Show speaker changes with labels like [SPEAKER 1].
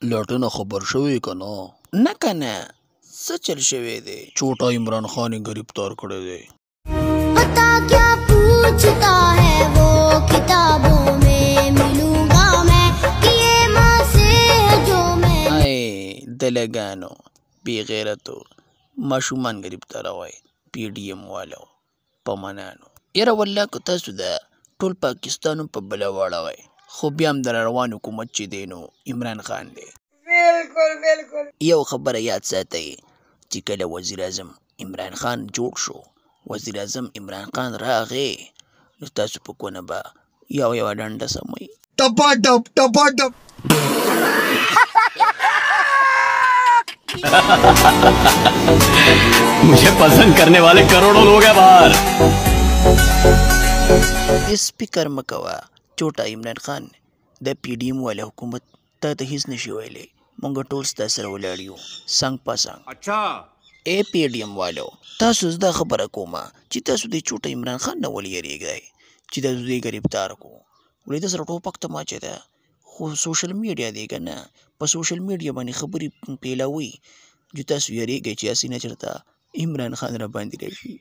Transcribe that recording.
[SPEAKER 1] لټنه خبر شوی کنه؟ نه کنه، څه چل شوی دی؟ چوټا عمران خان گرفتار کړی دی.
[SPEAKER 2] पता क्या पूछता है वो किताबों में मिलूंगा मैं किए माँ से जो मैं
[SPEAKER 1] دلګانو بی غیرتو ماشومان گرفتار وای پی ډی ایم والو پمنانو. یره والله که تاسو د ټول پاکستان په بلا واړوي خو بیا هم در روان حکومت چې دی نو عمران خان دی. بالکل یو خبره یاد ساتئ چې کله وزیر اعظم عمران خان جوړ شو، وزیر اعظم عمران خان راغی نو تاسو په کونه به یو ډنډه سموي.
[SPEAKER 3] टपा टप टपा टप
[SPEAKER 4] मुझे पसंद करने वाले करोड़ों लोग हैं बाहर.
[SPEAKER 1] سپیکر مکوه چوټا عمران خان د پی ډی ایم والا حکومت ته ته هیڅ نشي ویلی. مونږ ټول ستا سره ولاړ یو څنګ په څنګ. ای پی ډی ایم والو تاسو زده خبره کومه چې تاسو د چوټا عمران خان نه ولې یریږئ چې تاسو دې گرفتار کو. ولې د سره ټوپک تماچه ده خو سوشل میډیا دی که نه، په سوشل میډیا باندې خبرې پیلوي چې تاسو یریږئ چې هسې نه چېرته عمران خان را باندې راشي.